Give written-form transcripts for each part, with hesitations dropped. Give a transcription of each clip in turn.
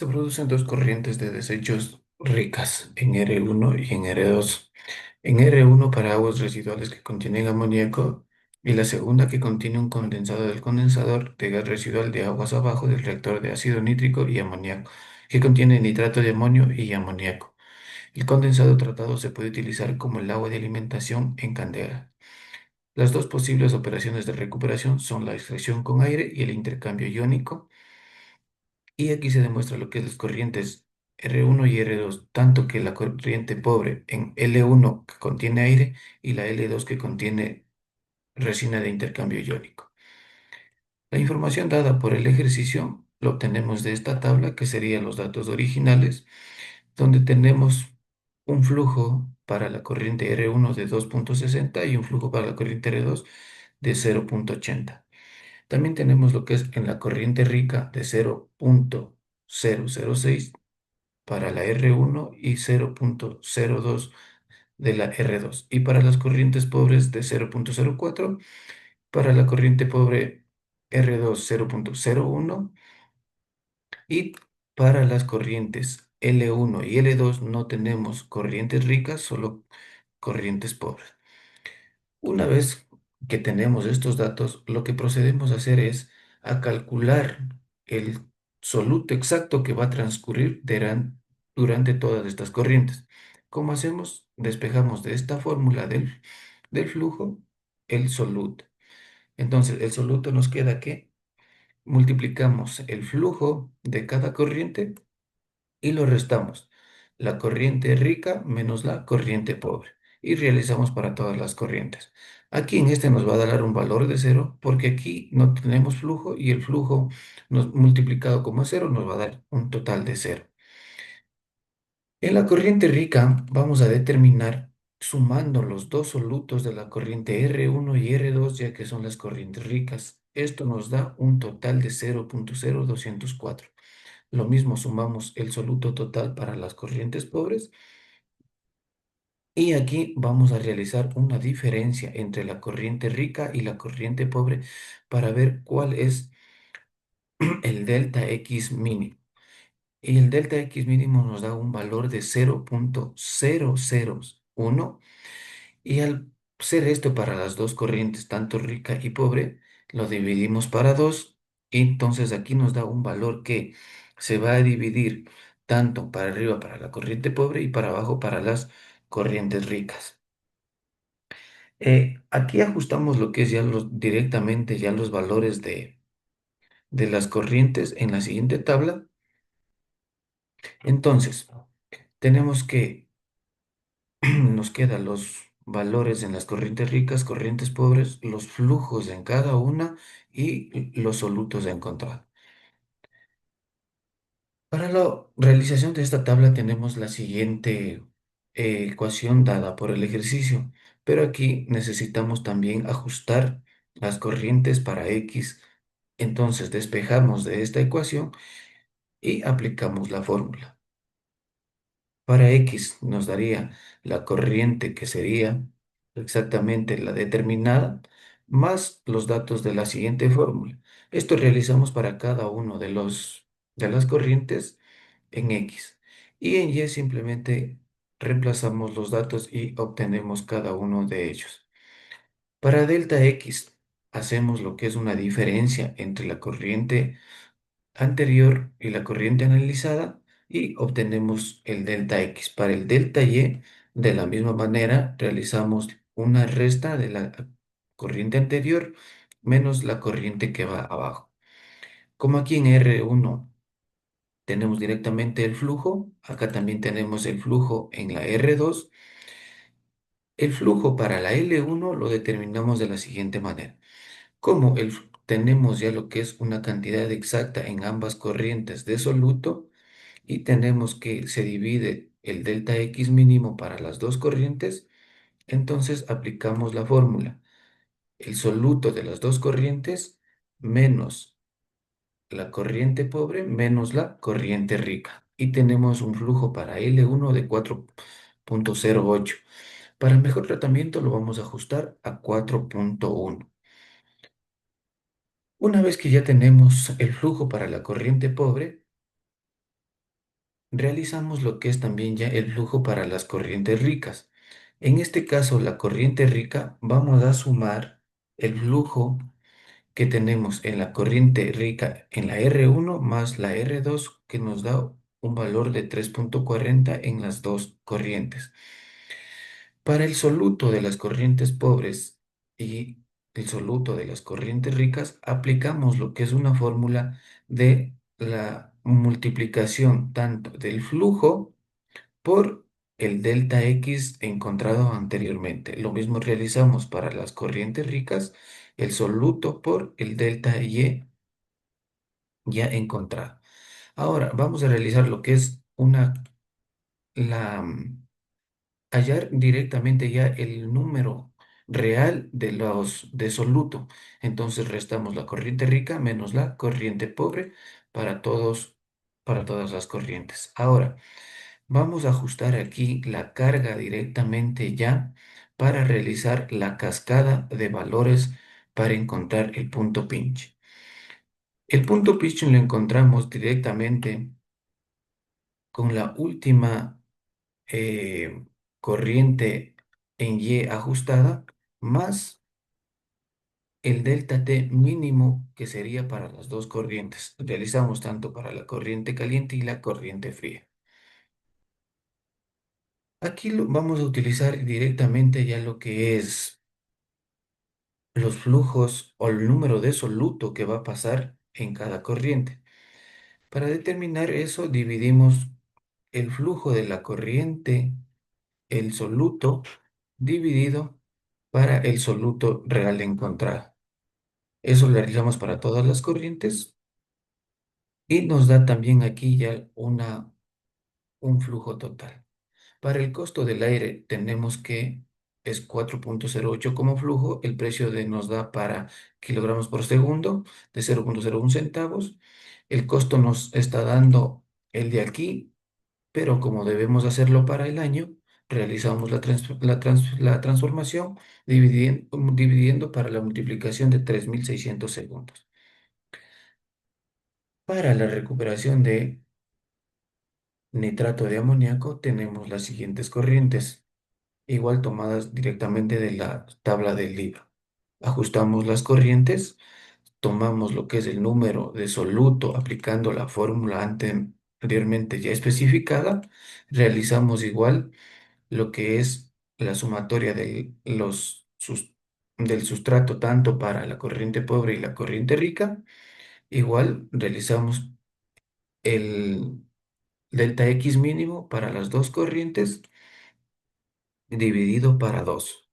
Se producen dos corrientes de desechos ricas en R1 y en R2. En R1 para aguas residuales que contienen amoníaco y la segunda que contiene un condensado del condensador de gas residual de aguas abajo del reactor de ácido nítrico y amoníaco que contiene nitrato de amonio y amoníaco. El condensado tratado se puede utilizar como el agua de alimentación en candela. Las dos posibles operaciones de recuperación son la extracción con aire y el intercambio iónico. Y aquí se demuestra lo que es las corrientes R1 y R2, tanto que la corriente pobre en L1 que contiene aire y la L2 que contiene resina de intercambio iónico. La información dada por el ejercicio lo obtenemos de esta tabla, que serían los datos originales, donde tenemos un flujo para la corriente R1 de 2,60 y un flujo para la corriente R2 de 0,80. También tenemos lo que es en la corriente rica de 0,006 para la R1 y 0,02 de la R2. Y para las corrientes pobres de 0,04, para la corriente pobre R2 0,01 y para las corrientes L1 y L2 no tenemos corrientes ricas, solo corrientes pobres. Una vez que tenemos estos datos, lo que procedemos a hacer es a calcular el soluto exacto que va a transcurrir durante todas estas corrientes. ¿Cómo hacemos? Despejamos de esta fórmula del flujo el soluto. Entonces, el soluto nos queda que multiplicamos el flujo de cada corriente y lo restamos. La corriente rica menos la corriente pobre. Y realizamos para todas las corrientes. Aquí en este nos va a dar un valor de cero porque aquí no tenemos flujo y el flujo multiplicado como cero nos va a dar un total de cero. En la corriente rica vamos a determinar sumando los dos solutos de la corriente R1 y R2 ya que son las corrientes ricas. Esto nos da un total de 0,0204. Lo mismo sumamos el soluto total para las corrientes pobres y aquí vamos a realizar una diferencia entre la corriente rica y la corriente pobre para ver cuál es el delta X mínimo. Y el delta X mínimo nos da un valor de 0,001 y al ser esto para las dos corrientes, tanto rica y pobre, lo dividimos para dos y entonces aquí nos da un valor que se va a dividir tanto para arriba para la corriente pobre y para abajo para las corrientes ricas. Aquí ajustamos lo que es ya directamente ya los valores de las corrientes en la siguiente tabla. Entonces, tenemos que nos quedan los valores en las corrientes ricas, corrientes pobres, los flujos en cada una y los solutos a encontrar. Para la realización de esta tabla tenemos la siguiente ecuación dada por el ejercicio, pero aquí necesitamos también ajustar las corrientes para X. Entonces despejamos de esta ecuación y aplicamos la fórmula. Para X nos daría la corriente que sería exactamente la determinada más los datos de la siguiente fórmula. Esto realizamos para cada uno de las corrientes en X. Y en Y simplemente reemplazamos los datos y obtenemos cada uno de ellos. Para delta X hacemos lo que es una diferencia entre la corriente anterior y la corriente analizada y obtenemos el delta X. Para el delta Y, de la misma manera, realizamos una resta de la corriente anterior menos la corriente que va abajo. Como aquí en R1 tenemos directamente el flujo, acá también tenemos el flujo en la R2. El flujo para la L1 lo determinamos de la siguiente manera. Como tenemos ya lo que es una cantidad exacta en ambas corrientes de soluto, y tenemos que se divide el delta X mínimo para las dos corrientes, entonces aplicamos la fórmula. El soluto de las dos corrientes menos la corriente pobre menos la corriente rica. Y tenemos un flujo para L1 de 4,08. Para el mejor tratamiento lo vamos a ajustar a 4,1. Una vez que ya tenemos el flujo para la corriente pobre, realizamos lo que es también ya el flujo para las corrientes ricas. En este caso, la corriente rica, vamos a sumar el flujo que tenemos en la corriente rica en la R1 más la R2, que nos da un valor de 3,40 en las dos corrientes. Para el soluto de las corrientes pobres y el soluto de las corrientes ricas, aplicamos lo que es una fórmula de la multiplicación tanto del flujo por el delta X encontrado anteriormente. Lo mismo realizamos para las corrientes ricas, el soluto por el delta Y ya encontrado. Ahora vamos a realizar lo que es la, hallar directamente ya el número real de los de soluto. Entonces restamos la corriente rica menos la corriente pobre para para todas las corrientes. Ahora, vamos a ajustar aquí la carga directamente ya para realizar la cascada de valores para encontrar el punto pinch. El punto pinch lo encontramos directamente con la última eh, corriente en Y ajustada más el delta T mínimo que sería para las dos corrientes. Realizamos tanto para la corriente caliente y la corriente fría. Aquí vamos a utilizar directamente ya lo que es los flujos o el número de soluto que va a pasar en cada corriente. Para determinar eso, dividimos el flujo de la corriente, el soluto, dividido para el soluto real encontrado. Eso lo realizamos para todas las corrientes y nos da también aquí ya un flujo total. Para el costo del aire tenemos que es 4,08 como flujo, el precio de nos da para kilogramos por segundo de 0,01 centavos. El costo nos está dando el de aquí, pero como debemos hacerlo para el año, realizamos la transformación dividiendo para la multiplicación de 3.600 segundos. Para la recuperación de nitrato de amoníaco tenemos las siguientes corrientes, igual tomadas directamente de la tabla del libro. Ajustamos las corrientes, tomamos lo que es el número de soluto aplicando la fórmula anteriormente ya especificada, realizamos igual lo que es la sumatoria del sustrato tanto para la corriente pobre y la corriente rica, igual realizamos el delta X mínimo para las dos corrientes dividido para 2.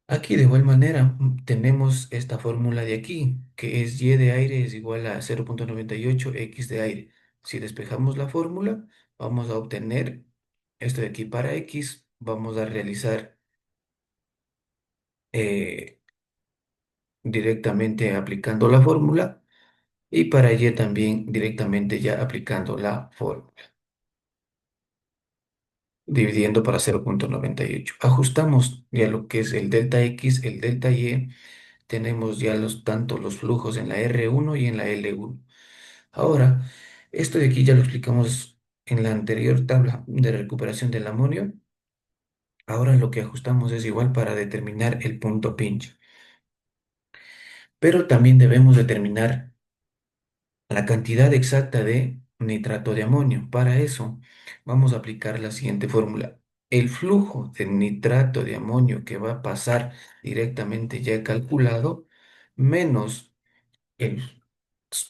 Aquí de igual manera tenemos esta fórmula de aquí, que es Y de aire es igual a 0,98 X de aire. Si despejamos la fórmula, vamos a obtener esto de aquí para X, vamos a realizar eh, directamente aplicando la fórmula y para Y también directamente ya aplicando la fórmula, dividiendo para 0,98. Ajustamos ya lo que es el delta X, el delta Y. Tenemos ya tanto los flujos en la R1 y en la L1. Ahora, esto de aquí ya lo explicamos en la anterior tabla de recuperación del amonio. Ahora lo que ajustamos es igual para determinar el punto pinch. Pero también debemos determinar la cantidad exacta de nitrato de amonio. Para eso vamos a aplicar la siguiente fórmula. El flujo de nitrato de amonio que va a pasar directamente ya calculado menos el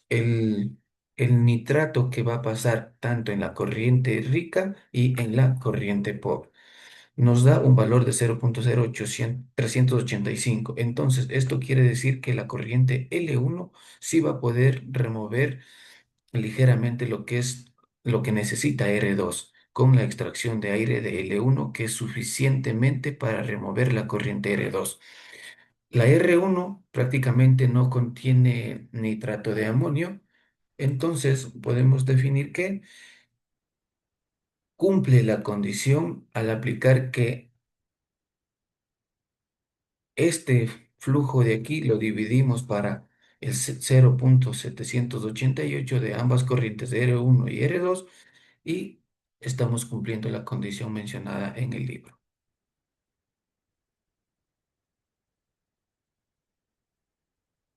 el, el nitrato que va a pasar tanto en la corriente rica y en la corriente pobre. Nos da un valor de 0,08385. Entonces, esto quiere decir que la corriente L1 sí va a poder remover ligeramente lo que necesita R2 con la extracción de aire de L1, que es suficientemente para remover la corriente R2. La R1 prácticamente no contiene nitrato de amonio, entonces podemos definir que cumple la condición al aplicar que este flujo de aquí lo dividimos para el 0,788 de ambas corrientes de R1 y R2 y estamos cumpliendo la condición mencionada en el libro.